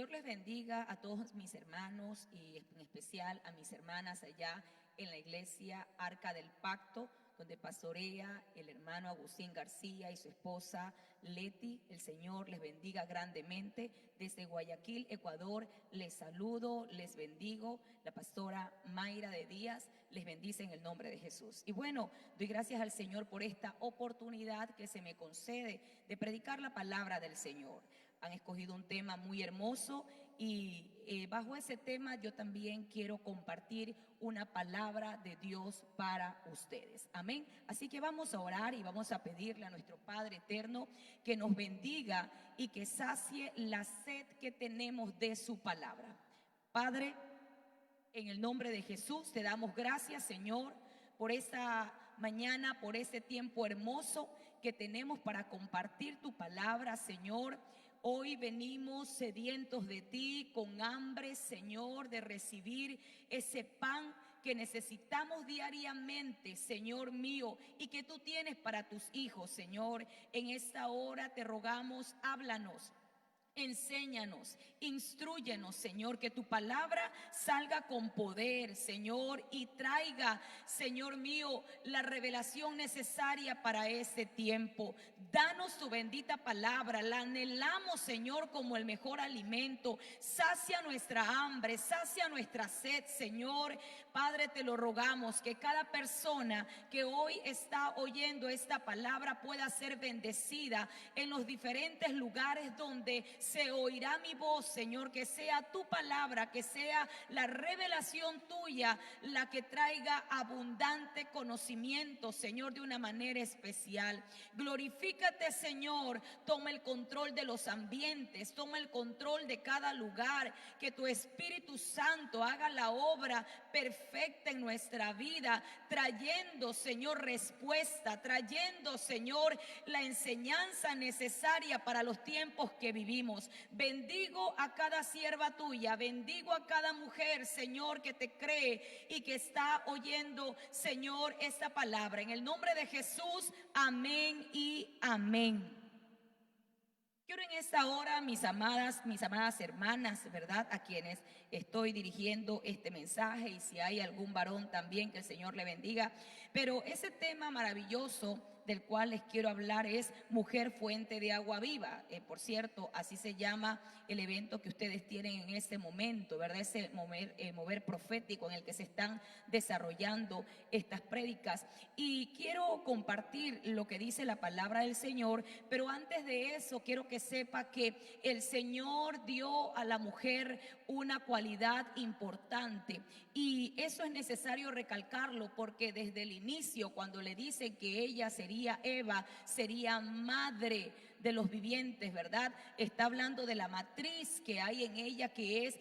Señor les bendiga a todos mis hermanos y en especial a mis hermanas allá en la iglesia Arca del Pacto, donde pastorea el hermano Agustín García y su esposa Leti. El Señor les bendiga grandemente. Desde Guayaquil, Ecuador, les saludo, les bendigo. La pastora Mayra de Díaz les bendice en el nombre de Jesús. Y bueno, doy gracias al Señor por esta oportunidad que se me concede de predicar la palabra del Señor. Han escogido un tema muy hermoso y bajo ese tema yo también quiero compartir una palabra de Dios para ustedes. Amén. Así que vamos a orar y vamos a pedirle a nuestro Padre eterno que nos bendiga y que sacie la sed que tenemos de su palabra. Padre, en el nombre de Jesús te damos gracias, Señor, por esta mañana, por este tiempo hermoso que tenemos para compartir tu palabra, Señor. Hoy venimos sedientos de ti, con hambre, Señor, de recibir ese pan que necesitamos diariamente, Señor mío, y que tú tienes para tus hijos, Señor. En esta hora te rogamos, háblanos. Enséñanos, instrúyenos, Señor, que tu palabra salga con poder, Señor, y traiga, Señor mío, la revelación necesaria para este tiempo. Danos tu bendita palabra, la anhelamos, Señor, como el mejor alimento. Sacia nuestra hambre, sacia nuestra sed, Señor. Padre, te lo rogamos, que cada persona que hoy está oyendo esta palabra pueda ser bendecida en los diferentes lugares donde se oirá mi voz, Señor. Que sea tu palabra, que sea la revelación tuya la que traiga abundante conocimiento, Señor, de una manera especial. Glorifícate, Señor. Toma el control de los ambientes, toma el control de cada lugar. Que tu Espíritu Santo haga la obra perfecta en nuestra vida, trayendo, Señor, respuesta, trayendo, Señor, la enseñanza necesaria para los tiempos que vivimos. Bendigo a cada sierva tuya, bendigo a cada mujer, Señor, que te cree y que está oyendo, Señor, esta palabra. En el nombre de Jesús, amén y amén. Quiero en esta hora, mis amadas hermanas, ¿verdad?, a quienes estoy dirigiendo este mensaje, y si hay algún varón también, que el Señor le bendiga. Pero ese tema maravilloso del cual les quiero hablar es Mujer Fuente de Agua Viva. Por cierto, así se llama el evento que ustedes tienen en este momento, ¿verdad? Ese mover profético en el que se están desarrollando estas prédicas. Y quiero compartir lo que dice la palabra del Señor, pero antes de eso quiero que sepa que el Señor dio a la mujer una cualidad importante, y eso es necesario recalcarlo, porque desde el inicio, cuando le dicen que ella sería Eva, sería madre de los vivientes, ¿verdad? Está hablando de la matriz que hay en ella, que es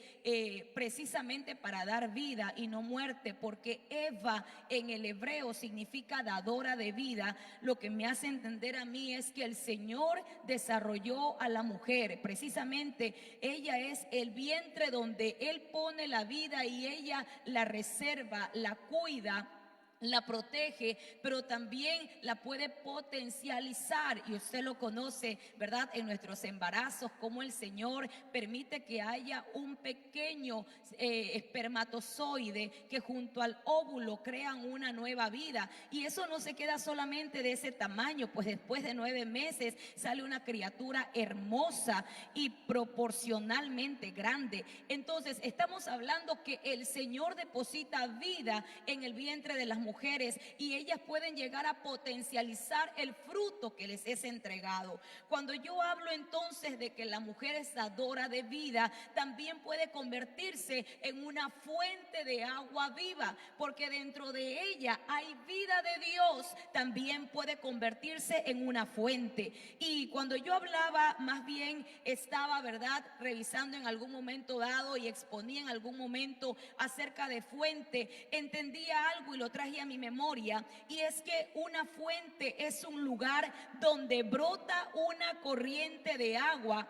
precisamente para dar vida y no muerte, porque Eva en el hebreo significa dadora de vida. Lo que me hace entender a mí es que el Señor desarrolló a la mujer, precisamente ella es el vientre donde Él pone la vida, y ella la reserva, la cuida, la protege, pero también la puede potencializar. Y usted lo conoce, ¿verdad?, en nuestros embarazos, como el Señor permite que haya un pequeño espermatozoide que junto al óvulo crean una nueva vida. Y eso no se queda solamente de ese tamaño, pues después de 9 meses sale una criatura hermosa y proporcionalmente grande. Entonces estamos hablando que el Señor deposita vida en el vientre de las mujeres, y ellas pueden llegar a potencializar el fruto que les es entregado. Cuando yo hablo entonces de que la mujer es dadora de vida, también puede convertirse en una fuente de agua viva, porque dentro de ella hay vida de Dios. También puede convertirse en una fuente. Y cuando yo hablaba, más bien estaba, ¿verdad?, revisando en algún momento dado y exponía en algún momento acerca de fuente, entendía algo y lo traje a mi memoria, y es que una fuente es un lugar donde brota una corriente de agua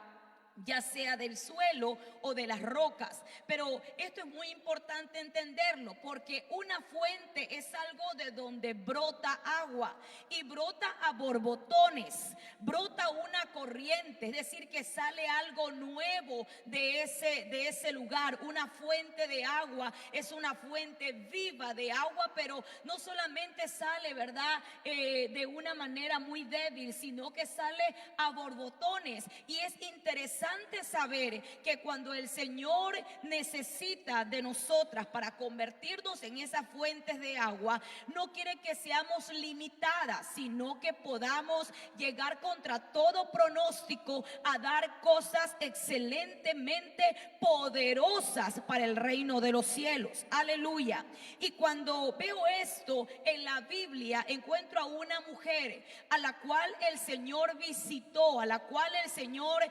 ya sea del suelo o de las rocas. Pero esto es muy importante entenderlo, porque una fuente es algo de donde brota agua y brota a borbotones, brota una corriente, es decir, que sale algo nuevo de ese lugar. Una fuente de agua es una fuente viva de agua, pero no solamente sale, ¿verdad?, de una manera muy débil, sino que sale a borbotones. Y es interesante saber que cuando el Señor necesita de nosotras para convertirnos en esas fuentes de agua, no quiere que seamos limitadas, sino que podamos llegar contra todo pronóstico a dar cosas excelentemente poderosas para el reino de los cielos. Aleluya. Y cuando veo esto en la Biblia, encuentro a una mujer a la cual el Señor visitó, a la cual el Señor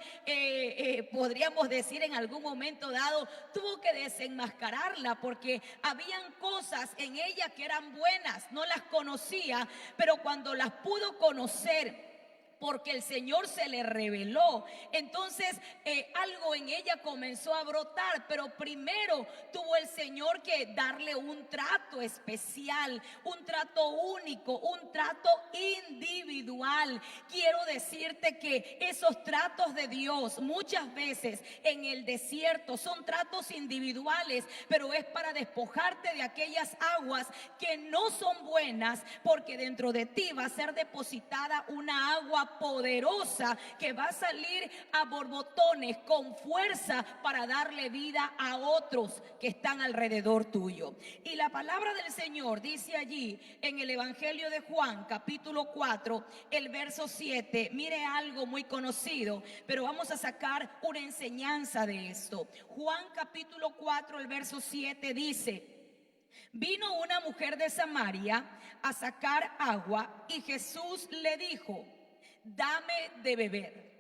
podríamos decir en algún momento dado tuvo que desenmascararla, porque habían cosas en ella que eran buenas, no las conocía, pero cuando las pudo conocer, porque el Señor se le reveló, entonces algo en ella comenzó a brotar. Pero primero tuvo el Señor que darle un trato especial, un trato único, un trato individual. Quiero decirte que esos tratos de Dios muchas veces en el desierto son tratos individuales, pero es para despojarte de aquellas aguas que no son buenas, porque dentro de ti va a ser depositada una agua poderosa que va a salir a borbotones con fuerza para darle vida a otros que están alrededor tuyo. Y la palabra del Señor dice allí en el Evangelio de Juan, capítulo 4, el verso 7. Mire algo muy conocido, pero vamos a sacar una enseñanza de esto. Juan capítulo 4, el verso 7 dice: vino una mujer de Samaria a sacar agua y Jesús le dijo: dame de beber.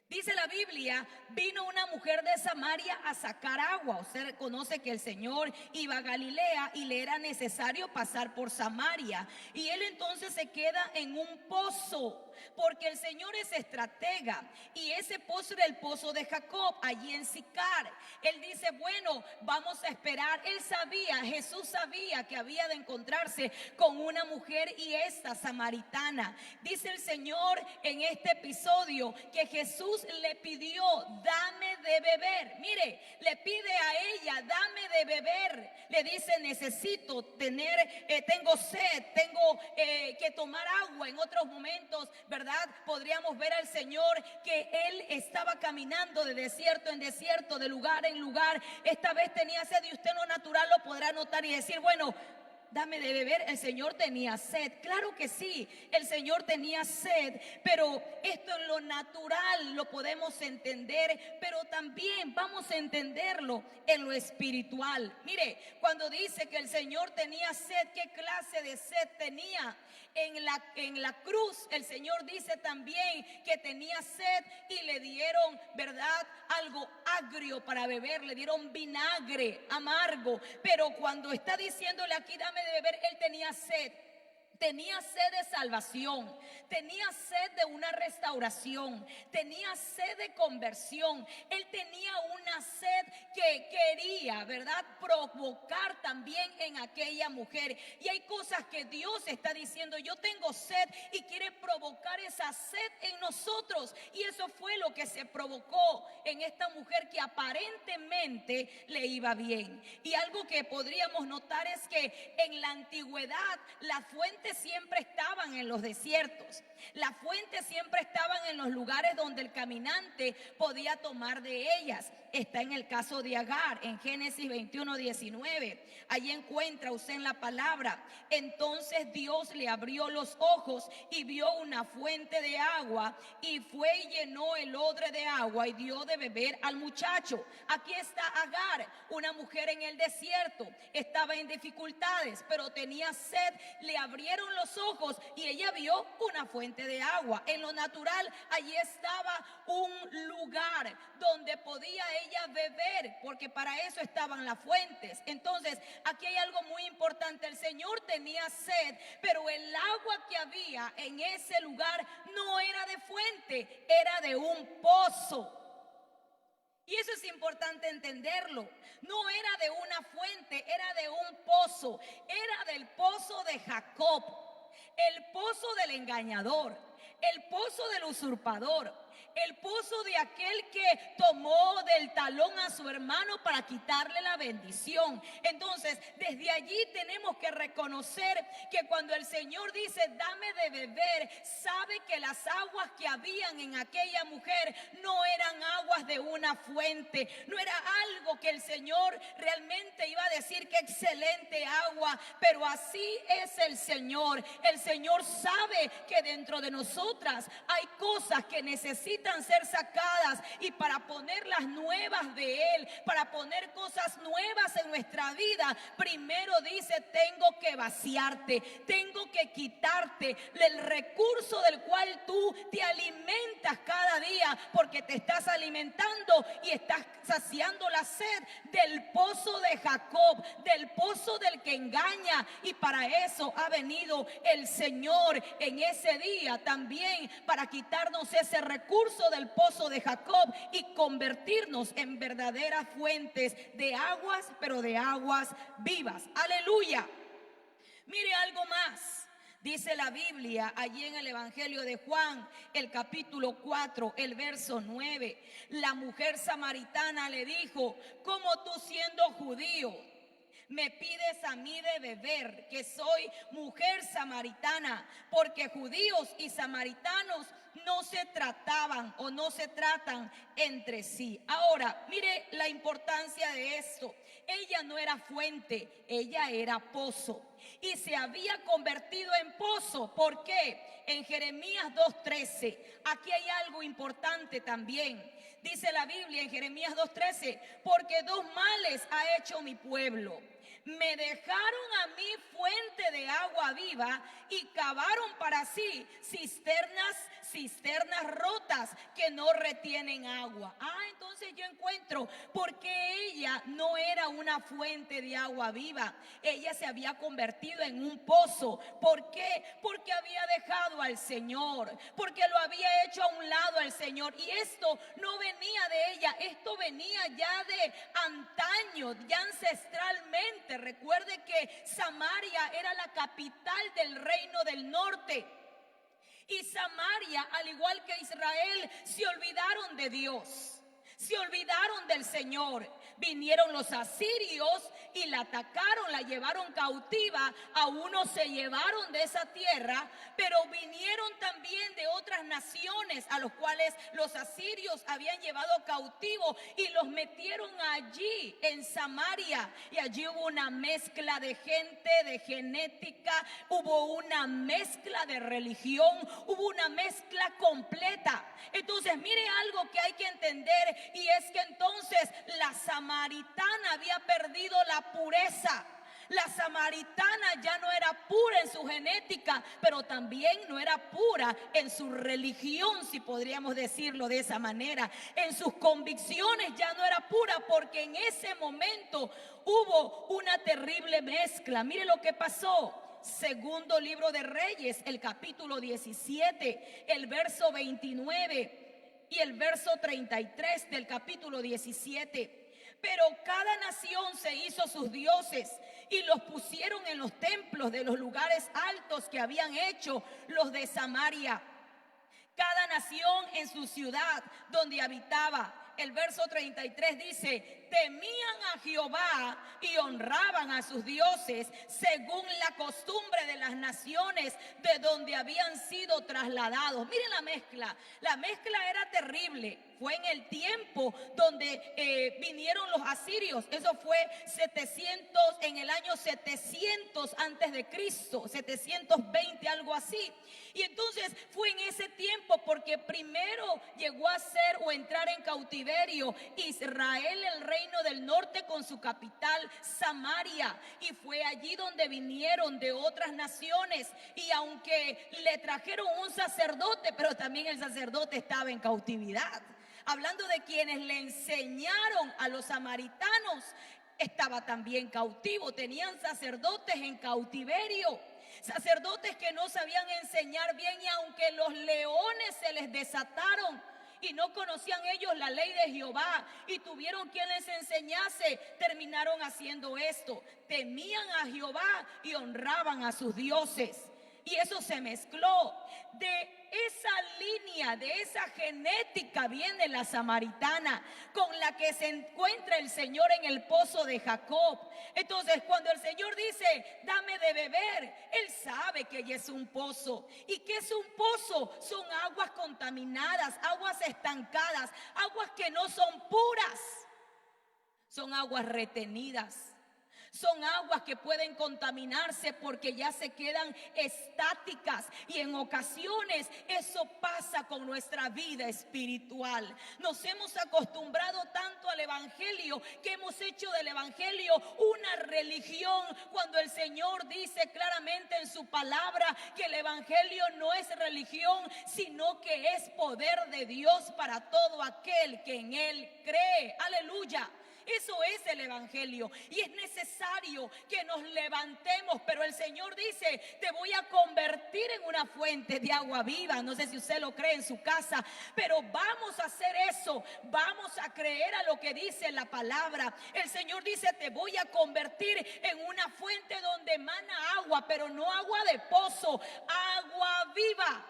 Dice la Biblia, vino una mujer de Samaria a sacar agua. Usted reconoce que el Señor iba a Galilea y le era necesario pasar por Samaria. Y él entonces se queda en un pozo, porque el Señor es estratega. Y ese pozo era el pozo de Jacob, allí en Sicar. Él dice, bueno, vamos a esperar. Él sabía, Jesús sabía que había de encontrarse con una mujer, y esta samaritana. Dice el Señor en este episodio que Jesús le pidió: dame de beber. Mire, le pide a ella: dame de beber. Le dice: necesito tengo sed, tengo que tomar agua. En otros momentos, ¿verdad?, podríamos ver al Señor que él estaba caminando de desierto en desierto, de lugar en lugar. Esta vez tenía sed, y usted, lo natural, lo podrá notar y decir, bueno, dame de beber. El Señor tenía sed. Claro que sí, el Señor tenía sed, pero esto en lo natural lo podemos entender, pero también vamos a entenderlo en lo espiritual. Mire, cuando dice que el Señor tenía sed, ¿qué clase de sed tenía? En la cruz el Señor dice también que tenía sed y le dieron, ¿verdad?, algo agrio para beber, le dieron vinagre amargo. Pero cuando está diciéndole aquí: dame de beber, él tenía sed. Tenía sed de salvación, tenía sed de una restauración, tenía sed de conversión. Él tenía una sed que quería, ¿verdad?, provocar también en aquella mujer. Y hay cosas que Dios está diciendo: yo tengo sed, y quiere provocar esa sed en nosotros. Y eso fue lo que se provocó en esta mujer, que aparentemente le iba bien. Y algo que podríamos notar es que en la antigüedad las fuentes siempre estaban en los desiertos. Las fuentes siempre estaban en los lugares donde el caminante podía tomar de ellas. Está en el caso de Agar, en Génesis 21:19. Allí encuentra usted en la palabra: entonces Dios le abrió los ojos y vio una fuente de agua, y fue y llenó el odre de agua y dio de beber al muchacho. Aquí está Agar, una mujer en el desierto. Estaba en dificultades, pero tenía sed. Le abrieron los ojos y ella vio una fuente de agua. En lo natural, allí estaba un lugar donde podía ella beber, porque para eso estaban las fuentes. Entonces, aquí hay algo muy importante: el Señor tenía sed, pero el agua que había en ese lugar no era de fuente, era de un pozo. Y eso es importante entenderlo. No era de una fuente, era de un pozo. Era del pozo de Jacob, el pozo del engañador, el pozo del usurpador, el pozo de aquel que tomó del talón a su hermano para quitarle la bendición. Entonces, desde allí tenemos que reconocer que cuando el Señor dice, dame de beber, sabe que las aguas que habían en aquella mujer no eran aguas de una fuente, no era algo que el Señor realmente iba a decir que excelente agua, pero así es el Señor. El Señor sabe que dentro de nosotras hay cosas que necesitan ser sacadas, y para ponerlas nuevas de Él, para poner cosas nuevas en nuestra vida, primero dice, tengo que vaciarte, tengo que quitarte el recurso del cual tú te alimentas cada día, porque te estás alimentando y estás saciando la sed del pozo de Jacob, del pozo del que engaña. Y para eso ha venido el Señor en ese día también, para quitarnos ese recurso del pozo de Jacob y convertirnos en verdaderas fuentes de aguas, pero de aguas vivas. Aleluya. Mire algo más. Dice la Biblia allí en el Evangelio de Juan, el capítulo 4, el verso 9. La mujer samaritana le dijo, ¿cómo tú siendo judío me pides a mí de beber, que soy mujer samaritana? Porque judíos y samaritanos no se trataban o no se tratan entre sí. Ahora, mire la importancia de esto. Ella no era fuente, ella era pozo. Y se había convertido en pozo. ¿Por qué? En Jeremías 2:13. Aquí hay algo importante también. Dice la Biblia en Jeremías 2:13, porque dos males ha hecho mi pueblo. Me dejaron a mí fuente de agua viva y cavaron para sí cisternas rotas que no retienen agua. Entonces yo encuentro por qué ella no era una fuente de agua viva. Ella se había convertido en un pozo. ¿Por qué? Porque había dejado al Señor, porque lo había hecho a un lado al Señor. Y esto no venía de ella, esto venía ya de antaño, ya ancestralmente. Recuerde que Samaria era la capital del reino del norte. Y Samaria, al igual que Israel, se olvidaron de Dios, se olvidaron del Señor. Vinieron los asirios y la atacaron, la llevaron cautiva. A unos se llevaron de esa tierra, pero vinieron también de otras naciones a los cuales los asirios habían llevado cautivos y los metieron allí en Samaria. Y allí hubo una mezcla de gente, de genética, hubo una mezcla de religión, hubo una mezcla completa. Entonces mire algo que hay que entender, y es que entonces la samaritana había perdido la pureza. La samaritana ya no era pura en su genética, pero también no era pura en su religión, si podríamos decirlo de esa manera. En sus convicciones ya no era pura, porque en ese momento hubo una terrible mezcla. Mire lo que pasó. Segundo libro de Reyes, el capítulo 17, el verso 29 y el verso 33 del capítulo 17. Pero cada nación se hizo sus dioses y los pusieron en los templos de los lugares altos que habían hecho los de Samaria. Cada nación en su ciudad donde habitaba. El verso 33 dice, temían a Jehová y honraban a sus dioses según la costumbre de las naciones de donde habían sido trasladados. Miren la mezcla era terrible. Fue en el tiempo donde vinieron los asirios. Eso fue en el año 700 antes de Cristo, 720, algo así. Y entonces fue en ese tiempo, porque primero llegó a ser o entrar en cautiverio Israel, el reino del norte, con su capital Samaria, y fue allí donde vinieron de otras naciones. Y aunque le trajeron un sacerdote, pero también el sacerdote estaba en cautividad. Hablando de quienes le enseñaron a los samaritanos, estaba también cautivo. Tenían sacerdotes en cautiverio, sacerdotes que no sabían enseñar bien, y aunque los leones se les desataron y no conocían ellos la ley de Jehová y tuvieron quien les enseñase, terminaron haciendo esto. Temían a Jehová y honraban a sus dioses. Y eso se mezcló. De esa línea, de esa genética viene la samaritana con la que se encuentra el Señor en el pozo de Jacob. Entonces, cuando el Señor dice, dame de beber, Él sabe que ella es un pozo. ¿Y qué es un pozo? Son aguas contaminadas, aguas estancadas, aguas que no son puras. Son aguas retenidas. Son aguas que pueden contaminarse porque ya se quedan estáticas, y en ocasiones eso pasa con nuestra vida espiritual. Nos hemos acostumbrado tanto al evangelio que hemos hecho del evangelio una religión, cuando el Señor dice claramente en su palabra que el evangelio no es religión, sino que es poder de Dios para todo aquel que en Él cree. Aleluya. Eso es el evangelio, y es necesario que nos levantemos. Pero el Señor dice, te voy a convertir en una fuente de agua viva. No sé si usted lo cree en su casa, pero vamos a hacer eso. Vamos a creer a lo que dice la palabra. El Señor dice, te voy a convertir en una fuente donde emana agua, pero no agua de pozo, agua viva.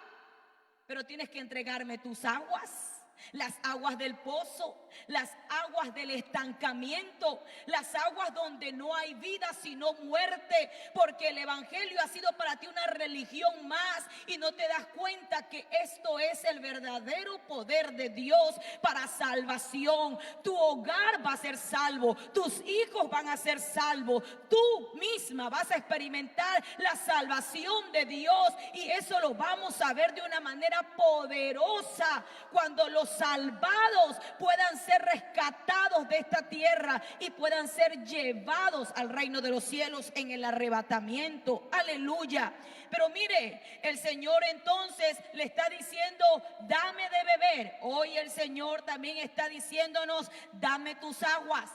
Pero tienes que entregarme tus aguas. Las aguas del pozo, las aguas del estancamiento, las aguas donde no hay vida sino muerte, porque el evangelio ha sido para ti una religión más y no te das cuenta que esto es el verdadero poder de Dios para salvación. Tu hogar va a ser salvo, tus hijos van a ser salvos, tú misma vas a experimentar la salvación de Dios, y eso lo vamos a ver de una manera poderosa cuando los salvados puedan ser rescatados de esta tierra y puedan ser llevados al reino de los cielos en el arrebatamiento. Aleluya. Pero mire, el Señor entonces le está diciendo, dame de beber. Hoy el Señor también está diciéndonos, dame tus aguas.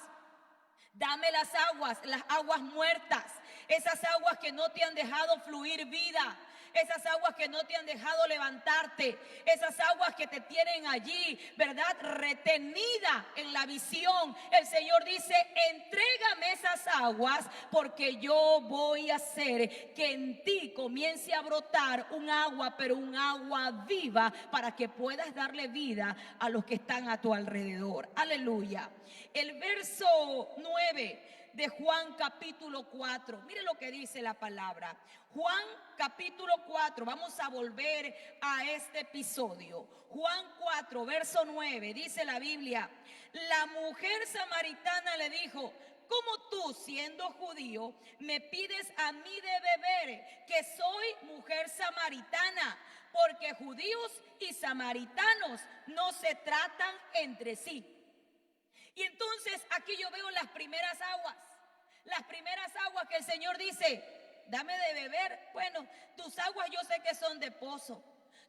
Dame las aguas muertas, esas aguas que no te han dejado fluir vida. Esas aguas que no te han dejado levantarte, esas aguas que te tienen allí, ¿verdad? Retenida en la visión. El Señor dice, entrégame esas aguas, porque yo voy a hacer que en ti comience a brotar un agua, pero un agua viva, para que puedas darle vida a los que están a tu alrededor. Aleluya. El verso 9 de Juan capítulo 4. Mire lo que dice la palabra. Juan capítulo 4. Vamos a volver a este episodio. Juan 4, verso 9. Dice la Biblia: la mujer samaritana le dijo, ¿cómo tú, siendo judío, me pides a mí de beber, que soy mujer samaritana? Porque judíos y samaritanos no se tratan entre sí. Y entonces aquí yo veo las primeras aguas que el Señor dice, dame de beber. Bueno, tus aguas yo sé que son de pozo.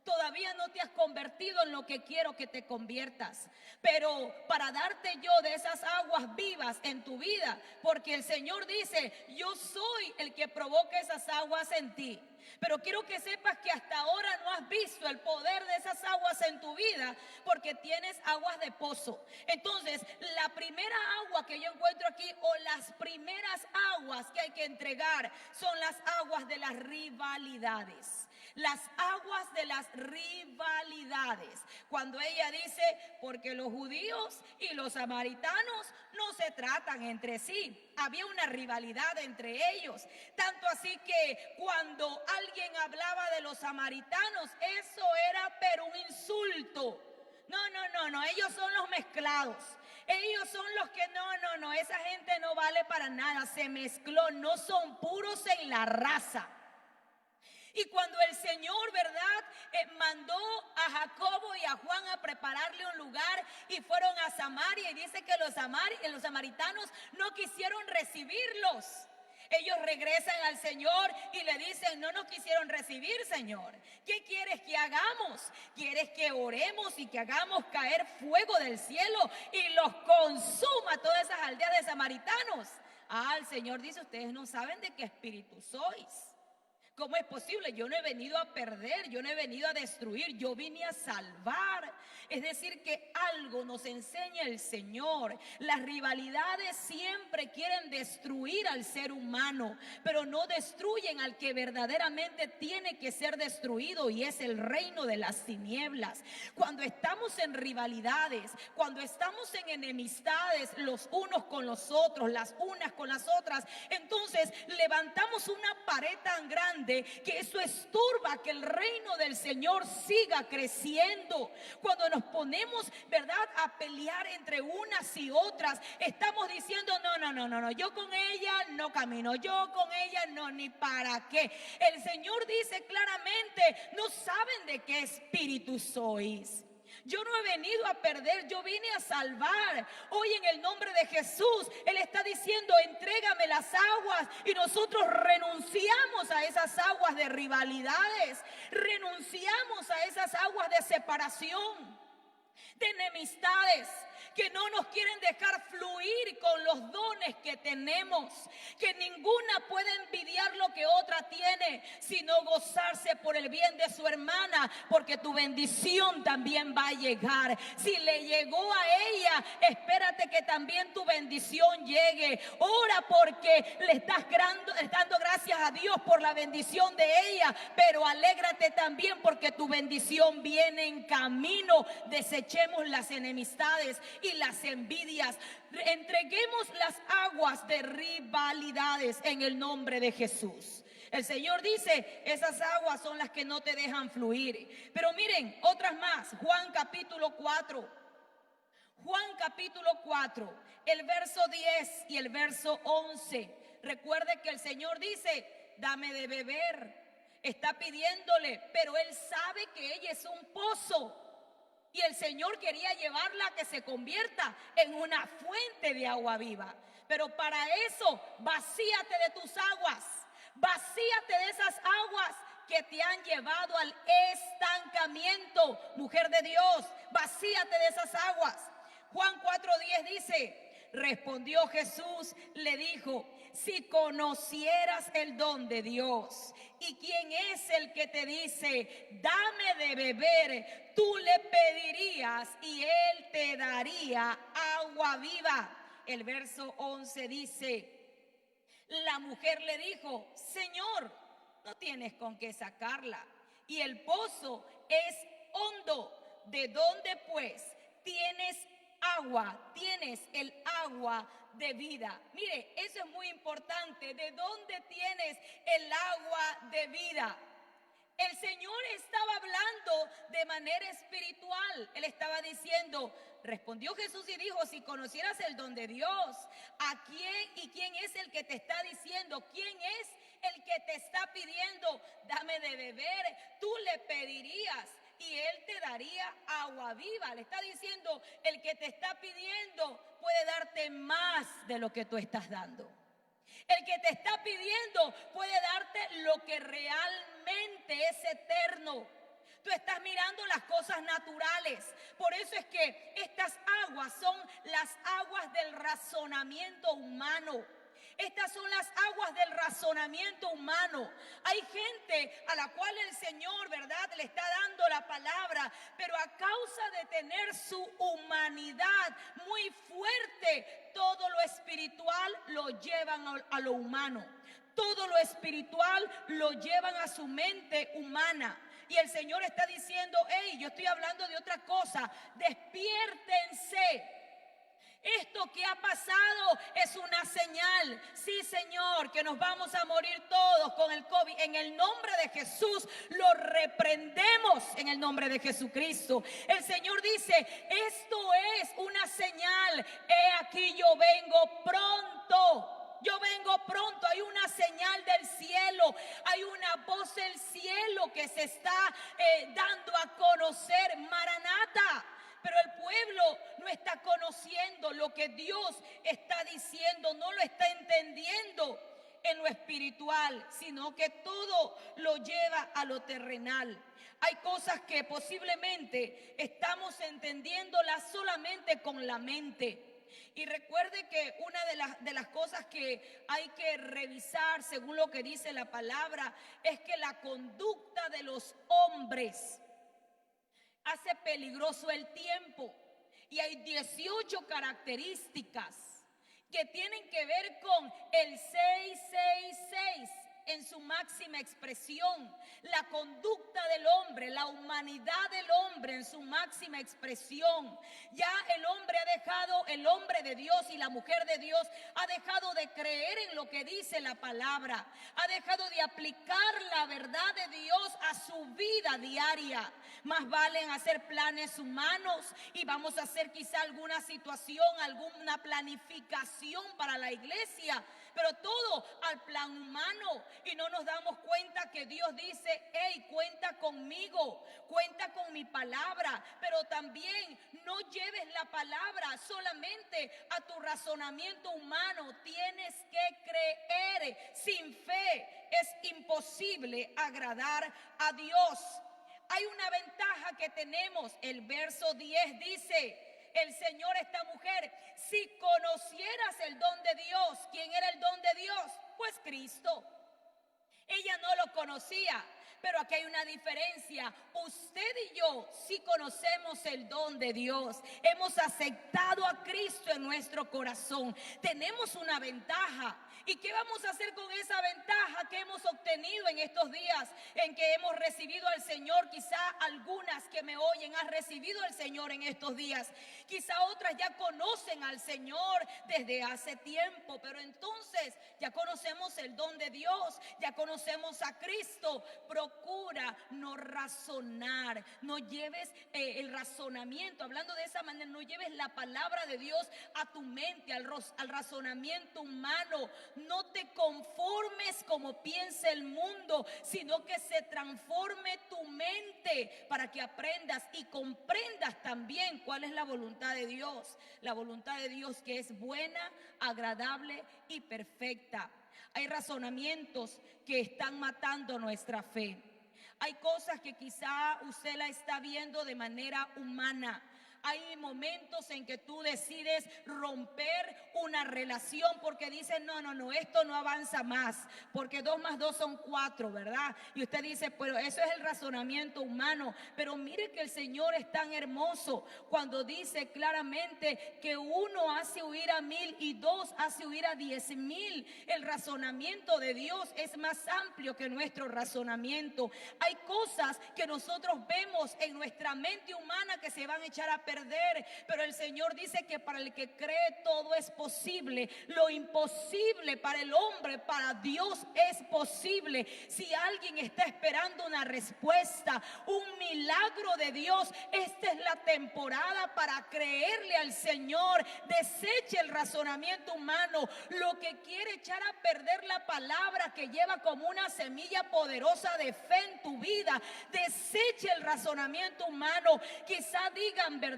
Todavía no te has convertido en lo que quiero que te conviertas, pero para darte yo de esas aguas vivas en tu vida, porque el Señor dice, yo soy el que provoca esas aguas en ti. Pero quiero que sepas que hasta ahora no has visto el poder de esas aguas en tu vida, porque tienes aguas de pozo. Entonces, la primera agua que yo encuentro aquí, o las primeras aguas que hay que entregar, son las aguas de las rivalidades. Las aguas de las rivalidades. Cuando ella dice, porque los judíos y los samaritanos no se tratan entre sí. Había una rivalidad entre ellos. Tanto así que cuando alguien hablaba de los samaritanos, eso era pero un insulto. No, ellos son los mezclados. Ellos son los que no, esa gente no vale para nada. Se mezcló, no son puros en la raza. Y cuando el Señor, ¿verdad?, mandó a Jacobo y a Juan a prepararle un lugar y fueron a Samaria, y dice que los samaritanos no quisieron recibirlos. Ellos regresan al Señor y le dicen, no nos quisieron recibir, Señor. ¿Qué quieres que hagamos? ¿Quieres que oremos y que hagamos caer fuego del cielo y los consuma todas esas aldeas de samaritanos? El Señor dice, ustedes no saben de qué espíritu sois. ¿Cómo es posible? Yo no he venido a perder, yo no he venido a destruir, yo vine a salvar. Es decir, que algo nos enseña el Señor. Las rivalidades siempre quieren destruir al ser humano, pero no destruyen al que verdaderamente tiene que ser destruido, y es el reino de las tinieblas. Cuando estamos en rivalidades, cuando estamos en enemistades los unos con los otros, las unas con las otras, entonces levantamos una pared tan grande que eso estorba que el reino del Señor siga creciendo. Cuando nos ponemos, ¿verdad?, a pelear entre unas y otras, estamos diciendo no, yo con ella no camino, yo con ella no, ni para qué. El Señor dice claramente: no saben de qué espíritu sois. Yo no he venido a perder, yo vine a salvar. Hoy, en el nombre de Jesús, Él está diciendo: entrégame las aguas. Y nosotros renunciamos a esas aguas de rivalidades, renunciamos a esas aguas de separación, de enemistades, que no nos quieren dejar fluir con los dones que tenemos, que ninguna puede envidiar lo que otra tiene, sino gozarse por el bien de su hermana, porque tu bendición también va a llegar. Si le llegó a ella, espérate que también tu bendición llegue. Ora porque le estás dando gracias a Dios por la bendición de ella, pero alégrate también porque tu bendición viene en camino. Desechemos las enemistades y las envidias. Entreguemos las aguas de rivalidades en el nombre de Jesús. El Señor dice: esas aguas son las que no te dejan fluir. Pero miren, otras más. Juan capítulo 4. Juan capítulo 4, el verso 10 y el verso 11. Recuerde que el Señor dice: dame de beber. Está pidiéndole, pero Él sabe que ella es un pozo. Y el Señor quería llevarla a que se convierta en una fuente de agua viva. Pero para eso, vacíate de tus aguas. Vacíate de esas aguas que te han llevado al estancamiento. Mujer de Dios, vacíate de esas aguas. Juan 4:10 dice: respondió Jesús, le dijo: si conocieras el don de Dios y quién es el que te dice dame de beber, tú le pedirías y él te daría agua viva. El verso 11 dice: la mujer le dijo: Señor, no tienes con qué sacarla, y el pozo es hondo. ¿De dónde pues tienes agua? Tienes el agua de vida. Mire, eso es muy importante. ¿De dónde tienes el agua de vida? El Señor estaba hablando de manera espiritual. Él estaba diciendo, respondió Jesús y dijo: si conocieras el don de Dios, ¿a quién y quién es el que te está diciendo? ¿Quién es el que te está pidiendo dame de beber? Tú le pedirías y Él te daría agua viva. Le está diciendo: el que te está pidiendo puede darte más de lo que tú estás dando. El que te está pidiendo puede darte lo que realmente es eterno. Tú estás mirando las cosas naturales. Por eso es que estas aguas son las aguas del razonamiento humano. Estas son las aguas del razonamiento humano. Hay gente a la cual el Señor, ¿verdad?, le está dando la palabra, pero a causa de tener su humanidad muy fuerte, todo lo espiritual lo llevan a lo humano. Todo lo espiritual lo llevan a su mente humana. Y el Señor está diciendo: hey, yo estoy hablando de otra cosa. Despiértense. Esto que ha pasado es una señal. Sí, Señor, que nos vamos a morir todos con el COVID. En el nombre de Jesús lo reprendemos, en el nombre de Jesucristo. El Señor dice: esto es una señal. He aquí, yo vengo pronto. Yo vengo pronto. Hay una señal del cielo. Hay una voz del cielo que se está dando a conocer. Maranata. Pero el pueblo no está conociendo lo que Dios está diciendo, no lo está entendiendo en lo espiritual, sino que todo lo lleva a lo terrenal. Hay cosas que posiblemente estamos entendiéndolas solamente con la mente. Y recuerde que una de las cosas que hay que revisar, según lo que dice la palabra, es que la conducta de los hombres hace peligroso el tiempo. Y hay 18 características que tienen que ver con el 666 en su máxima expresión, la conducta del hombre, la humanidad del hombre en su máxima expresión. Ya el hombre ha dejado, el hombre de Dios y la mujer de Dios ha dejado de creer en lo que dice la palabra, ha dejado de aplicar la verdad de Dios a su vida diaria. Más valen hacer planes humanos y vamos a hacer quizá alguna situación, alguna planificación para la iglesia, pero todo al plan humano, y no nos damos cuenta que Dios dice: hey, cuenta conmigo, cuenta con mi palabra, pero también no lleves la palabra solamente a tu razonamiento humano, tienes que creer. Sin fe es imposible agradar a Dios. Hay una ventaja que tenemos, el verso 10 dice: el Señor, esta mujer, si conocieras el don de Dios. ¿Quién era el don de Dios? Pues Cristo. Ella no lo conocía, pero aquí hay una diferencia. Usted y yo sí conocemos el don de Dios. Hemos aceptado a Cristo en nuestro corazón. Tenemos una ventaja. ¿Y qué vamos a hacer con esa ventaja que hemos obtenido en estos días en que hemos recibido al Señor? Quizá algunas que me oyen han recibido al Señor en estos días. Quizá otras ya conocen al Señor desde hace tiempo, pero entonces ya conocemos el don de Dios, ya conocemos a Cristo. Procura no razonar, no lleves el razonamiento, hablando de esa manera, no lleves la palabra de Dios a tu mente, al razonamiento humano. No te conformes como piensa el mundo, sino que se transforme tu mente para que aprendas y comprendas también cuál es la voluntad de Dios. La voluntad de Dios, que es buena, agradable y perfecta. Hay razonamientos que están matando nuestra fe. Hay cosas que quizá usted la está viendo de manera humana. Hay momentos en que tú decides romper una relación porque dices: no, esto no avanza más, porque 2 más 2 son 4, ¿verdad? Y usted dice: pero eso es el razonamiento humano. Pero mire que el Señor es tan hermoso cuando dice claramente que 1 hace huir a 1000 y 2 hace huir a 10,000. El razonamiento de Dios es más amplio que nuestro razonamiento. Hay cosas que nosotros vemos en nuestra mente humana que se van a echar a perder, pero el Señor dice que para el que cree todo es posible. Lo imposible para el hombre, para Dios es posible. Si alguien está esperando una respuesta, un milagro de Dios, esta es la temporada para creerle al Señor. Deseche el razonamiento humano, lo que quiere echar a perder la palabra que lleva como una semilla poderosa de fe en tu vida. Deseche el razonamiento humano. Quizá digan, ¿verdad?,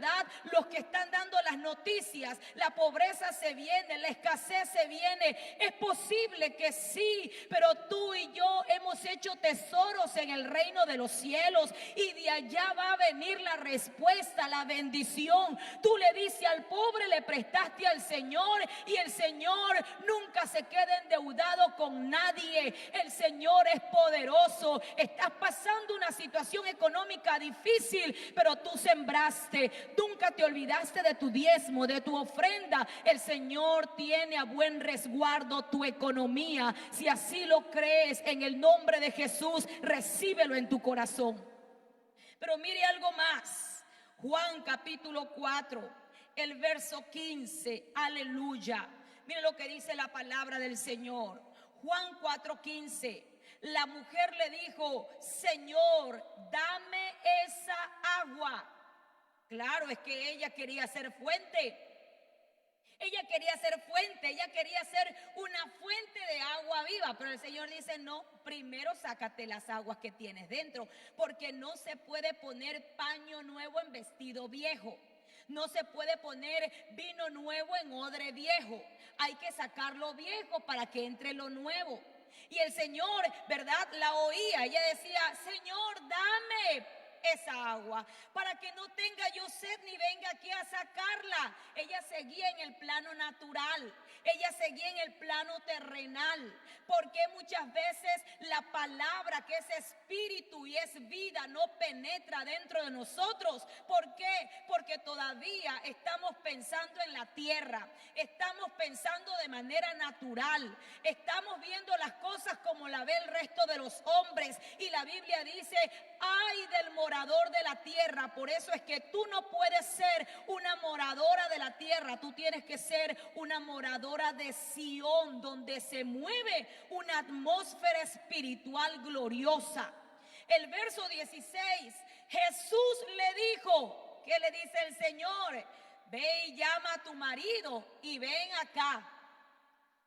los que están dando las noticias: la pobreza se viene, la escasez se viene. Es posible que sí, pero tú y yo hemos hecho tesoros en el reino de los cielos y de allá va a venir la respuesta, la bendición. Tú le dices al pobre: le prestaste al Señor, y el Señor nunca se queda endeudado con nadie. El Señor es poderoso. Estás pasando una situación económica difícil, pero tú sembraste. Nunca te olvidaste de tu diezmo, de tu ofrenda. El Señor tiene a buen resguardo tu economía. Si así lo crees, en el nombre de Jesús, recíbelo en tu corazón. Pero mire algo más. Juan capítulo 4, el verso 15. Aleluya. Mire lo que dice la palabra del Señor. Juan 4:15. La mujer le dijo: Señor, dame esa agua. Claro, es que ella quería ser fuente. Ella quería ser fuente, ella quería ser una fuente de agua viva. Pero el Señor dice: no, primero sácate las aguas que tienes dentro, porque no se puede poner paño nuevo en vestido viejo. No se puede poner vino nuevo en odre viejo. Hay que sacar lo viejo para que entre lo nuevo. Y el Señor, ¿verdad?, la oía. Ella decía: Señor, dame esa agua, para que no tenga yo sed ni venga aquí a sacarla. Ella seguía en el plano natural, ella seguía en el plano terrenal, porque muchas veces la palabra que es espíritu y es vida no penetra dentro de nosotros. ¿Por qué? Porque todavía estamos pensando en la tierra, estamos pensando de manera natural, estamos viendo las cosas como la ve el resto de los hombres, y la Biblia dice: ay del morador de la tierra. Por eso es que tú no puedes ser una moradora de la tierra, tú tienes que ser una moradora de Sión, donde se mueve una atmósfera espiritual gloriosa. El verso 16, Jesús le dijo, ¿qué le dice el Señor? Ve y llama a tu marido y ven acá.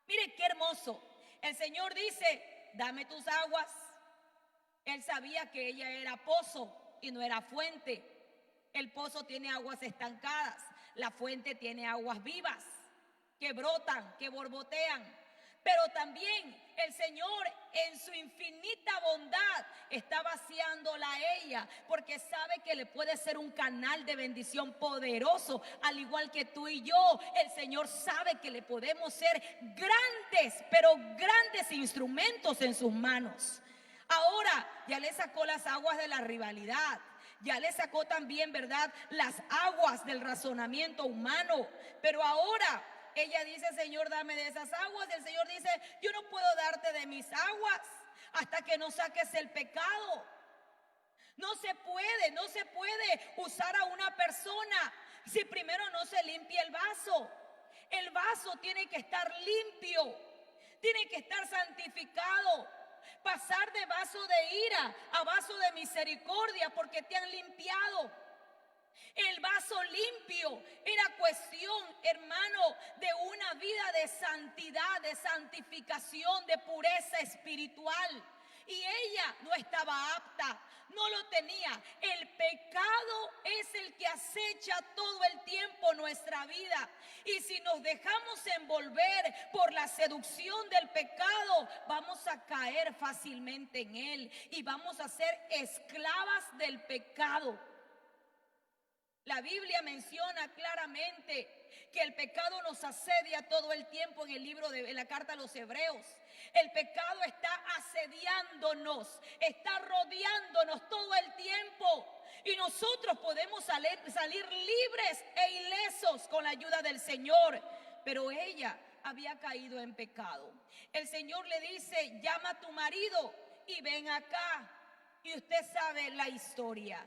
Mire qué hermoso. El Señor dice: dame tus aguas. Él sabía que ella era pozo y no era fuente. El pozo tiene aguas estancadas, la fuente tiene aguas vivas que brotan, que borbotean. Pero también el Señor, en su infinita bondad, está vaciándola a ella, porque sabe que le puede ser un canal de bendición poderoso, al igual que tú y yo. El Señor sabe que le podemos ser grandes, pero grandes instrumentos en sus manos. Ahora ya le sacó las aguas de la rivalidad, ya le sacó también, ¿verdad?, las aguas del razonamiento humano. Pero ahora ella dice: Señor, dame de esas aguas. Y el Señor dice: yo no puedo darte de mis aguas hasta que no saques el pecado. No se puede usar a una persona si primero no se limpia el vaso. El vaso tiene que estar limpio, tiene que estar santificado. Pasar de vaso de ira a vaso de misericordia, porque te han limpiado. El vaso limpio era cuestión, hermano, de una vida de santidad, de santificación, de pureza espiritual. Y ella no estaba apta, no lo tenía. El pecado es el que acecha todo el tiempo nuestra vida. Y si nos dejamos envolver por la seducción del pecado, vamos a caer fácilmente en él y vamos a ser esclavas del pecado. La Biblia menciona claramente que el pecado nos asedia todo el tiempo en la carta a los Hebreos. El pecado está asediándonos, está rodeándonos todo el tiempo. Y nosotros podemos salir libres e ilesos con la ayuda del Señor. Pero ella había caído en pecado. El Señor le dice: llama a tu marido y ven acá. Y usted sabe la historia.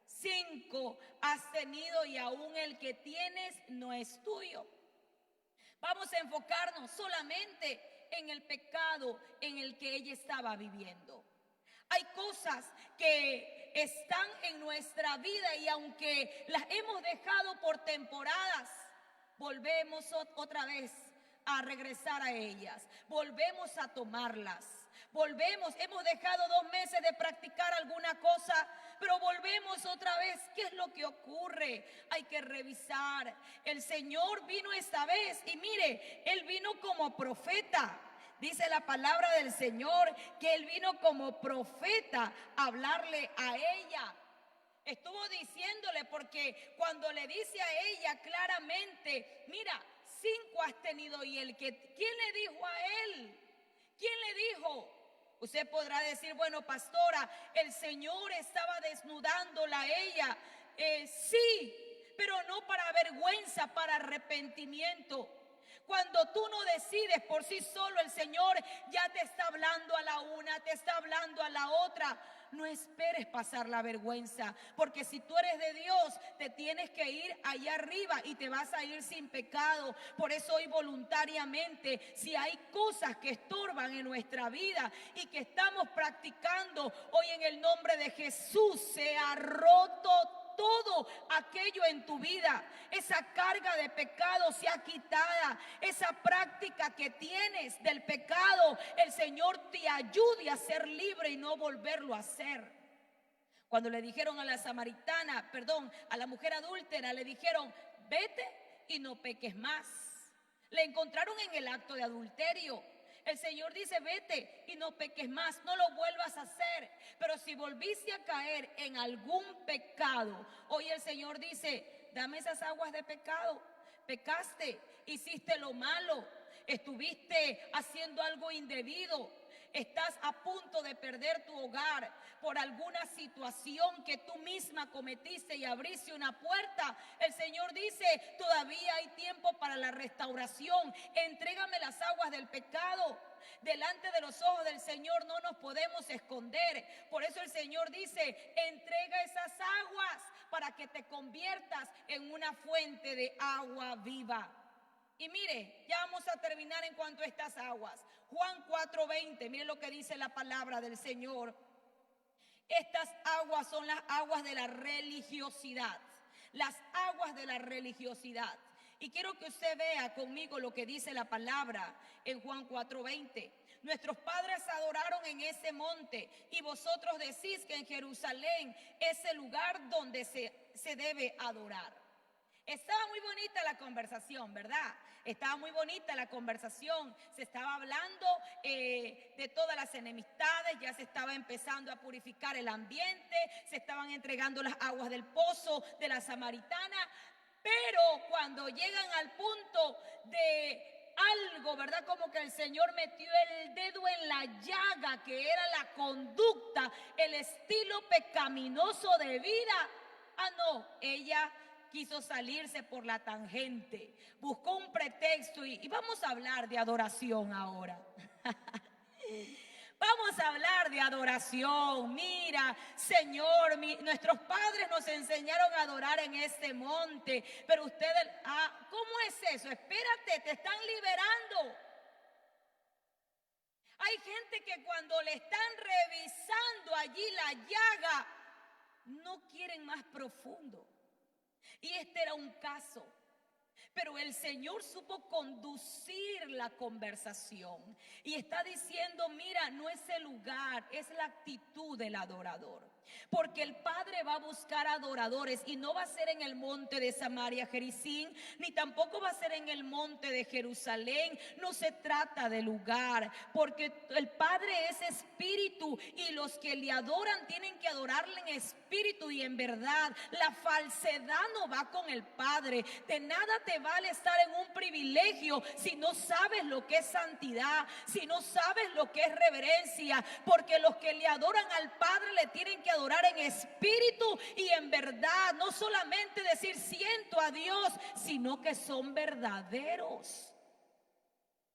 5 has tenido y aún el que tienes no es tuyo. Vamos a enfocarnos solamente en el pecado en el que ella estaba viviendo. Hay cosas que están en nuestra vida y aunque las hemos dejado por temporadas, volvemos otra vez a regresar a ellas, volvemos a tomarlas. Hemos dejado 2 meses de practicar alguna cosa, pero volvemos otra vez. ¿Qué es lo que ocurre? Hay que revisar. El Señor vino esta vez y mire, Él vino como profeta. Dice la palabra del Señor que Él vino como profeta a hablarle a ella. Estuvo diciéndole, porque cuando le dice a ella claramente: mira, 5 has tenido y el que... ¿Quién le dijo a él? ¿Quién le dijo? Usted podrá decir: bueno, pastora, el Señor estaba desnudándola a ella. Sí, pero no para vergüenza, para arrepentimiento. Cuando tú no decides por sí solo, el Señor ya te está hablando a la una, te está hablando a la otra. No esperes pasar la vergüenza, porque si tú eres de Dios, te tienes que ir allá arriba y te vas a ir sin pecado. Por eso hoy voluntariamente, si hay cosas que estorban en nuestra vida y que estamos practicando, hoy en el nombre de Jesús se ha roto todo aquello en tu vida. Esa carga de pecado se ha quitada. Esa práctica que tienes del pecado, el Señor te ayude a ser libre y no volverlo a hacer. Cuando le dijeron a la samaritana, a la mujer adúltera, le dijeron: vete y no peques más. Le encontraron en el acto de adulterio. El Señor dice, vete y no peques más, no lo vuelvas a hacer. Pero si volviste a caer en algún pecado, hoy el Señor dice, dame esas aguas de pecado. Pecaste, hiciste lo malo, estuviste haciendo algo indebido, estás a punto de perder tu hogar por alguna situación que tú misma cometiste y abriste una puerta. El Señor dice, todavía hay tiempo para la restauración. Entrégame las aguas del pecado. Delante de los ojos del Señor no nos podemos esconder. Por eso el Señor dice, entrega esas aguas para que te conviertas en una fuente de agua viva. Y mire, ya vamos a terminar en cuanto a estas aguas. Juan 4:20, mire lo que dice la palabra del Señor. Estas aguas son las aguas de la religiosidad. Las aguas de la religiosidad. Y quiero que usted vea conmigo lo que dice la palabra en Juan 4:20. Nuestros padres adoraron en ese monte y vosotros decís que en Jerusalén es el lugar donde se debe adorar. Estaba muy bonita la conversación, ¿verdad? Estaba muy bonita la conversación. Se estaba hablando de todas las enemistades, ya se estaba empezando a purificar el ambiente, se estaban entregando las aguas del pozo de la samaritana. Pero cuando llegan al punto de algo, ¿verdad? Como que el Señor metió el dedo en la llaga, que era la conducta, el estilo pecaminoso de vida. No, ella quiso salirse por la tangente, buscó un pretexto y vamos a hablar de adoración ahora. Vamos a hablar de adoración. Mira, Señor, nuestros padres nos enseñaron a adorar en este monte, pero ustedes, ¿cómo es eso? Espérate, te están liberando. Hay gente que cuando le están revisando allí la llaga, no quieren más profundo. Y este era un caso. Pero el Señor supo conducir la conversación y está diciendo, mira, no es el lugar, es la actitud del adorador. Porque el Padre va a buscar adoradores y no va a ser en el monte de Samaria, Gerizim, ni tampoco va a ser en el monte de Jerusalén. No se trata de lugar, porque el Padre es espíritu y los que le adoran tienen que adorarle en espíritu y en verdad. La falsedad no va con el Padre. De nada te vale estar en un privilegio si no sabes lo que es santidad, si no sabes lo que es reverencia, porque los que le adoran al Padre le tienen que adorar en espíritu y en verdad. No solamente decir siento a Dios, sino que son verdaderos.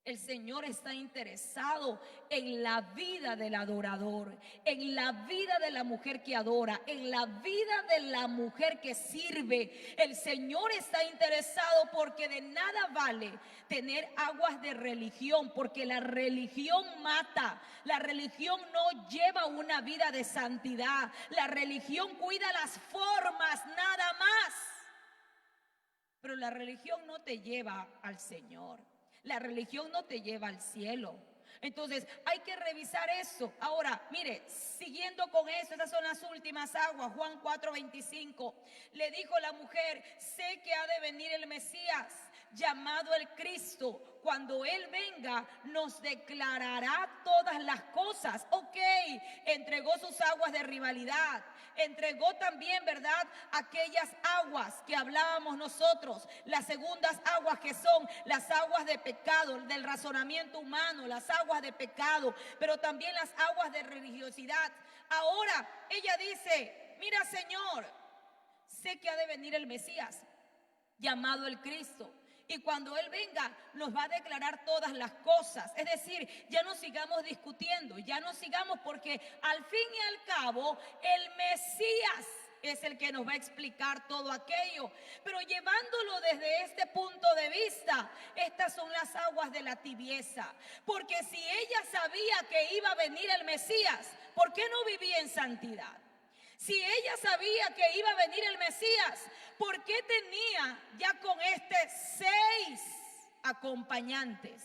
El Señor está interesado en la vida del adorador, en la vida de la mujer que adora, en la vida de la mujer que sirve. El Señor está interesado porque de nada vale tener aguas de religión, porque la religión mata. La religión no lleva una vida de santidad. La religión cuida las formas, nada más. Pero la religión no te lleva al Señor. La religión no te lleva al cielo. Entonces hay que revisar eso. Ahora, mire, siguiendo con eso, estas son las últimas aguas. Juan 4:25. Le dijo la mujer, sé que ha de venir el Mesías, llamado el Cristo. Cuando Él venga, nos declarará todas las cosas. Ok, entregó sus aguas de rivalidad. Entregó también, ¿verdad?, aquellas aguas que hablábamos nosotros, las segundas aguas que son las aguas de pecado, del razonamiento humano, las aguas de pecado, pero también las aguas de religiosidad. Ahora ella dice, mira, Señor, sé que ha de venir el Mesías, llamado el Cristo. Y cuando Él venga, nos va a declarar todas las cosas. Es decir, ya no sigamos discutiendo, ya no sigamos, porque al fin y al cabo, el Mesías es el que nos va a explicar todo aquello. Pero llevándolo desde este punto de vista, estas son las aguas de la tibieza. Porque si ella sabía que iba a venir el Mesías, ¿por qué no vivía en santidad? Si ella sabía que iba a venir el Mesías, ¿por qué tenía ya con 6 acompañantes?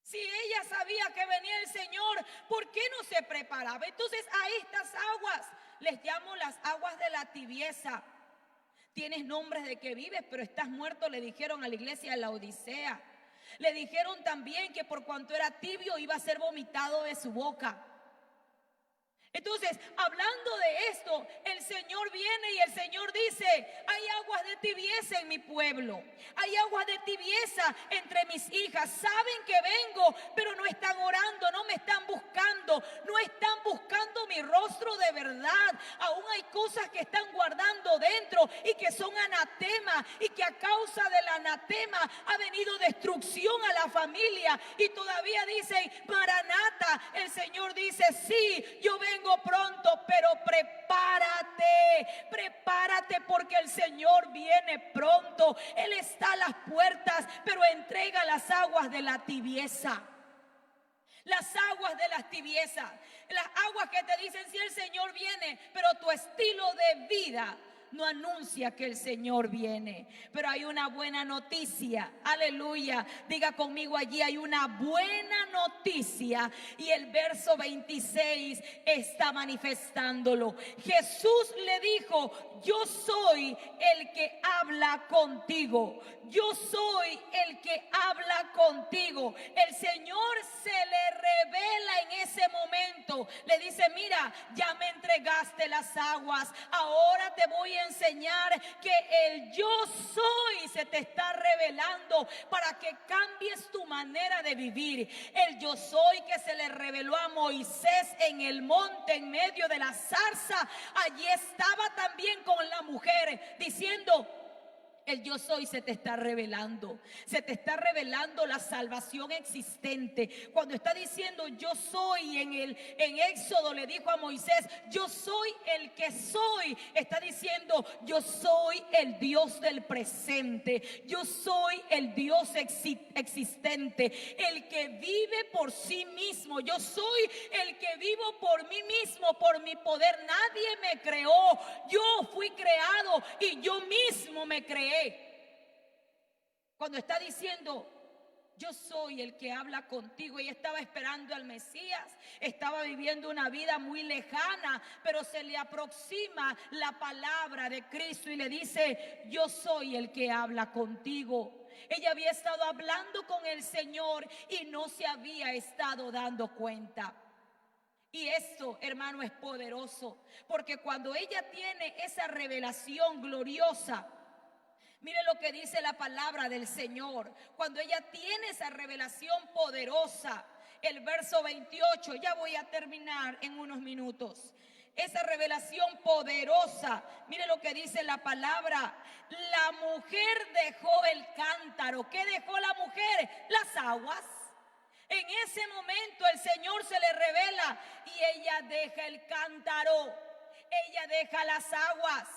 Si ella sabía que venía el Señor, ¿por qué no se preparaba? Entonces a estas aguas les llamo las aguas de la tibieza. Tienes nombres de que vives, pero estás muerto, le dijeron a la iglesia de la Odisea. Le dijeron también que por cuanto era tibio iba a ser vomitado de su boca. Entonces, hablando de esto, el Señor viene y el Señor dice: hay aguas de tibieza en mi pueblo, hay aguas de tibieza entre mis hijas. Saben que vengo, pero no están orando, no me están buscando, no están buscando mi rostro de verdad. Aún hay cosas que están guardando dentro y que son anatema, y que a causa del anatema ha venido destrucción a la familia. Y todavía dicen: Maranata. El Señor dice: sí, yo vengo pronto, pero prepárate porque el Señor viene pronto. Él está a las puertas, pero entrega las aguas de la tibieza. Las aguas de las tibiezas, las aguas que te dicen: si el Señor viene, pero tu estilo de vida no anuncia que el Señor viene. Pero hay una buena noticia, aleluya, diga conmigo allí: hay una buena noticia. Y el verso 26 está manifestándolo. Jesús le dijo: yo soy el que habla contigo, yo soy el que habla contigo. El Señor se le revela en ese momento, le dice: mira, ya me entregaste las aguas, ahora te voy a enseñar que el yo soy se te está revelando para que cambies tu manera de vivir. El yo soy que se le reveló a Moisés en el monte en medio de la zarza, allí estaba también con la mujer diciendo: el yo soy se te está revelando. Se te está revelando la salvación existente. Cuando está diciendo yo soy, en Éxodo le dijo a Moisés: yo soy el que soy. Está diciendo: yo soy el Dios del presente. Yo soy el Dios existente, el que vive por sí mismo. Yo soy el que vivo por mí mismo, por mi poder. Nadie me creó. Yo fui creado y yo mismo me creé. Cuando está diciendo yo soy el que habla contigo, ella estaba esperando al Mesías, estaba viviendo una vida muy lejana, pero se le aproxima la palabra de Cristo y le dice: yo soy el que habla contigo. Ella había estado hablando con el Señor y no se había estado dando cuenta. Y esto, hermano, es poderoso, porque cuando ella tiene esa revelación gloriosa, mire lo que dice la palabra del Señor. Cuando ella tiene esa revelación poderosa, el verso 28, ya voy a terminar en unos minutos. Esa revelación poderosa, mire lo que dice la palabra: la mujer dejó el cántaro. ¿Qué dejó la mujer? Las aguas. En ese momento el Señor se le revela y ella deja el cántaro, ella deja las aguas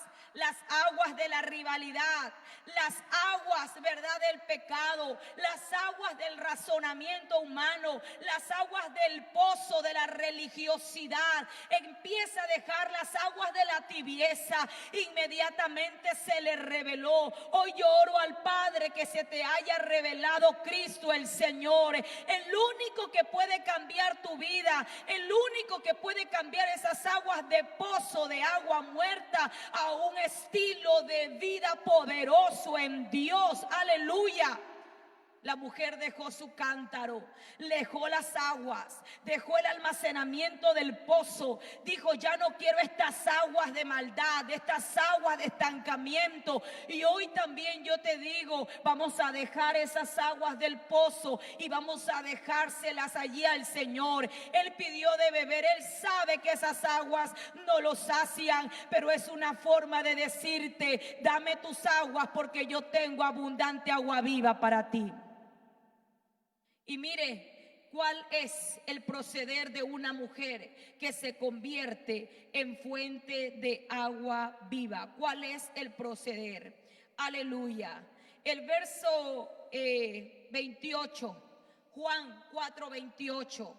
de la rivalidad, las aguas, ¿verdad?, del pecado, las aguas del razonamiento humano, las aguas del pozo de la religiosidad. Empieza a dejar las aguas de la tibieza. Inmediatamente se le reveló. Hoy yo oro al Padre que se te haya revelado Cristo el Señor, el único que puede cambiar tu vida, el único que puede cambiar esas aguas de pozo, de agua muerta, a un estilo de vida poderoso en Dios. Aleluya. La mujer dejó su cántaro, dejó las aguas, dejó el almacenamiento del pozo. Dijo: ya no quiero estas aguas de maldad, estas aguas de estancamiento. Y hoy también yo te digo: vamos a dejar esas aguas del pozo y vamos a dejárselas allí al Señor. Él pidió de beber, Él sabe que esas aguas no lo sacian, pero es una forma de decirte: dame tus aguas porque yo tengo abundante agua viva para ti. Y mire cuál es el proceder de una mujer que se convierte en fuente de agua viva. ¿Cuál es el proceder? Aleluya. El verso 28, Juan 4:28.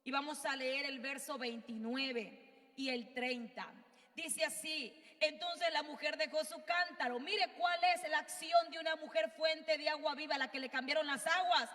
Y vamos a leer el verso 29 y el 30. Dice así: entonces la mujer dejó su cántaro. Mire cuál es la acción de una mujer fuente de agua viva, la que le cambiaron las aguas.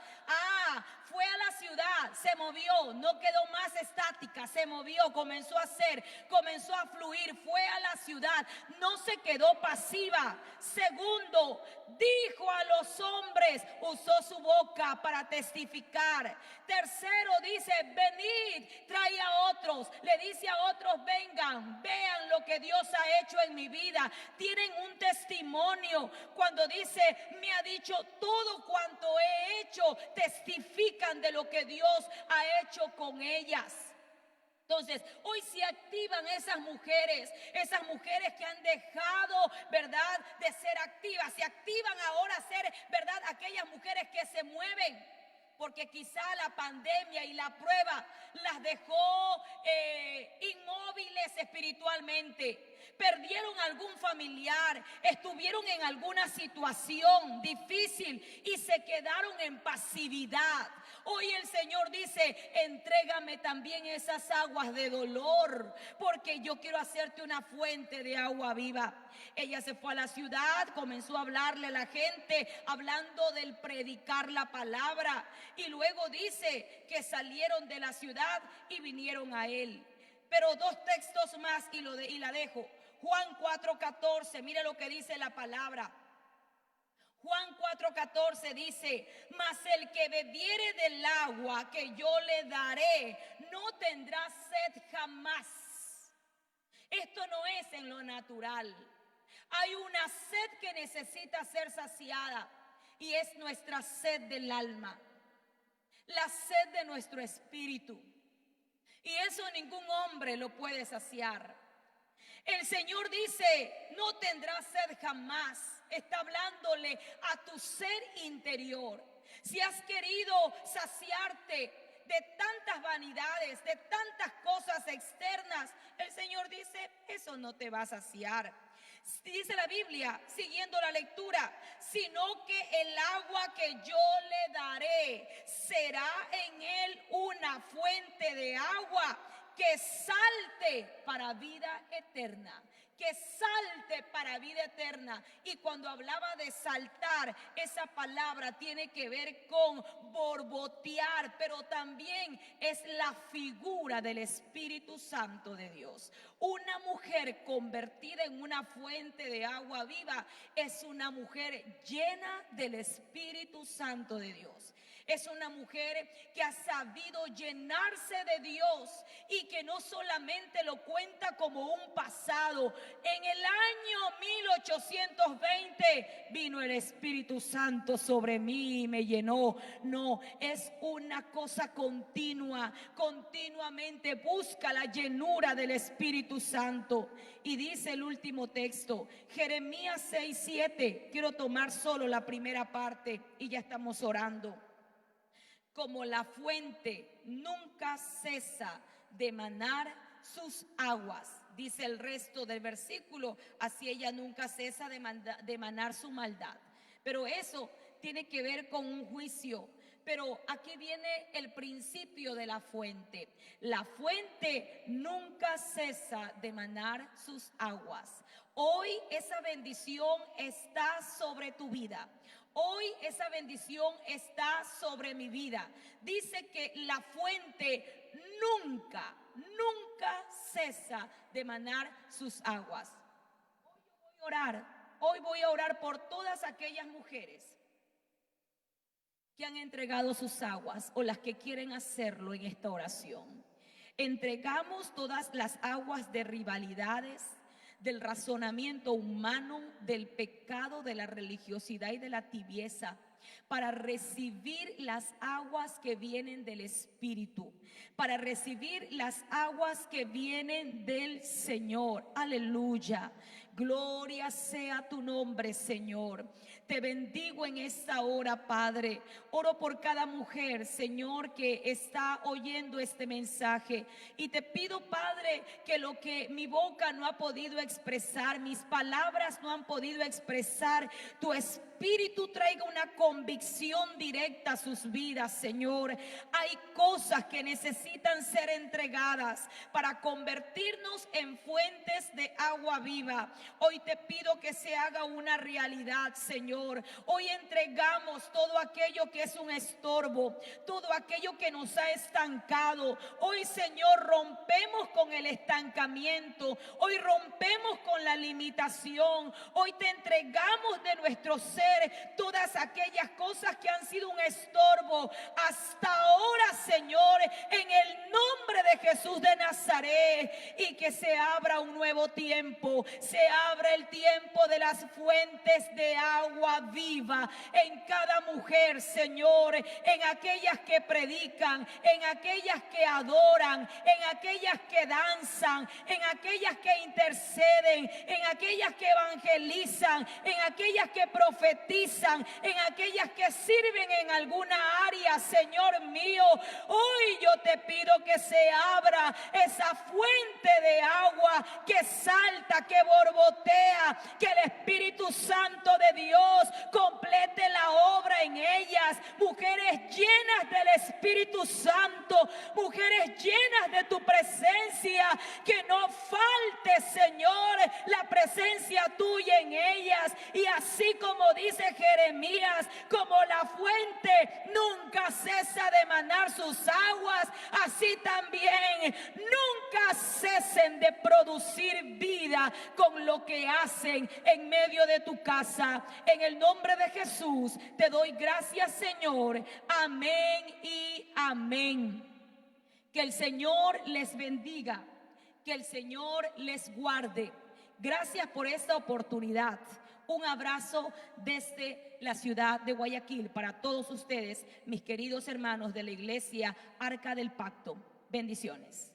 Fue a la ciudad, se movió, no quedó más estática, nada, se movió, comenzó a hacer, comenzó a fluir, fue a la ciudad, no se quedó pasiva. Segundo, dijo a los hombres, usó su boca para testificar. Tercero, dice, venid, trae a otros, le dice a otros, vengan, vean lo que Dios ha hecho en mi vida. Tienen un testimonio. Cuando dice, me ha dicho todo cuanto he hecho, testifican de lo que Dios ha hecho con ellas. Entonces, hoy se activan esas mujeres que han dejado, ¿verdad?, de ser activas. Se activan ahora a ser, ¿verdad?, aquellas mujeres que se mueven. Porque quizá la pandemia y la prueba las dejó inmóviles espiritualmente. Perdieron algún familiar, estuvieron en alguna situación difícil y se quedaron en pasividad. Hoy el Señor dice, entrégame también esas aguas de dolor, porque yo quiero hacerte una fuente de agua viva. Ella se fue a la ciudad, comenzó a hablarle a la gente, hablando del predicar la palabra. Y luego dice que salieron de la ciudad y vinieron a él. Pero dos textos más y la dejo. Juan 4:14, mire lo que dice la palabra. Juan 4:14 dice, mas el que bebiere del agua que yo le daré, no tendrá sed jamás. Esto no es en lo natural. Hay una sed que necesita ser saciada y es nuestra sed del alma, la sed de nuestro espíritu. Y eso ningún hombre lo puede saciar. El Señor dice, no tendrás sed jamás. Está hablándole a tu ser interior. Si has querido saciarte de tantas vanidades, de tantas cosas externas, el Señor dice, eso no te va a saciar. Dice la Biblia, siguiendo la lectura, sino que el agua que yo le daré será en él una fuente de agua que salte para vida eterna. Que salte para vida eterna. Y cuando hablaba de saltar, esa palabra tiene que ver con borbotear, pero también es la figura del Espíritu Santo de Dios. Una mujer convertida en una fuente de agua viva es una mujer llena del Espíritu Santo de Dios. Es una mujer que ha sabido llenarse de Dios y que no solamente lo cuenta como un pasado. En el año 1820 vino el Espíritu Santo sobre mí y me llenó. No, es una cosa continua. Continuamente busca la llenura del Espíritu Santo. Y dice el último texto, Jeremías 6:7. Quiero tomar solo la primera parte y ya estamos orando. Como la fuente nunca cesa de manar sus aguas, dice el resto del versículo, así ella nunca cesa de manar su maldad. Pero eso tiene que ver con un juicio. Pero aquí viene el principio de la fuente. La fuente nunca cesa de manar sus aguas. Hoy esa bendición está sobre tu vida. Hoy esa bendición está sobre mi vida. Dice que la fuente nunca cesa de manar sus aguas. Hoy voy a orar por todas aquellas mujeres que han entregado sus aguas o las que quieren hacerlo en esta oración. Entregamos todas las aguas de rivalidades, del razonamiento humano, del pecado, de la religiosidad y de la tibieza, para recibir las aguas que vienen del Espíritu, para recibir las aguas que vienen del Señor. Aleluya. Gloria sea tu nombre, Señor. Te bendigo en esta hora, Padre. Oro por cada mujer, Señor, que está oyendo este mensaje. Y te pido, Padre, que lo que mi boca no ha podido expresar, mis palabras no han podido expresar, tu Espíritu traiga una convicción convicción directa a sus vidas, Señor. Hay cosas que necesitan ser entregadas para convertirnos en fuentes de agua viva. Hoy te pido que se haga una realidad, Señor. Hoy entregamos todo aquello que es un estorbo, todo aquello que nos ha estancado. Hoy, Señor, rompemos con el estancamiento. Hoy rompemos con la limitación. Hoy te entregamos de nuestro ser todas aquellas cosas que han sido un estorbo hasta ahora, Señor, en el nombre de Jesús de Nazaret, y que se abra un nuevo tiempo, se abra el tiempo de las fuentes de agua viva en cada mujer, Señor, en aquellas que predican, en aquellas que adoran, en aquellas que danzan, en aquellas que interceden, en aquellas que evangelizan, en aquellas que profetizan, en aquellas que sirven en alguna área, Señor mío. Hoy yo te pido que se abra esa fuente de agua que salta, que borbotea, que el Espíritu Santo de Dios complete la obra en ellas. Mujeres llenas del Espíritu Santo, mujeres llenas de tu presencia, que no falte, Señor, la presencia tuya en ellas. Y así como dice Jeremías, como la fuente nunca cesa de manar sus aguas, así también nunca cesen de producir vida con lo que hacen en medio de tu casa. En el nombre de Jesús te doy gracias, Señor. Amén y amén. Que el Señor les bendiga, que el Señor les guarde. Gracias por esta oportunidad. Un abrazo desde la ciudad de Guayaquil para todos ustedes, mis queridos hermanos de la iglesia Arca del Pacto. Bendiciones.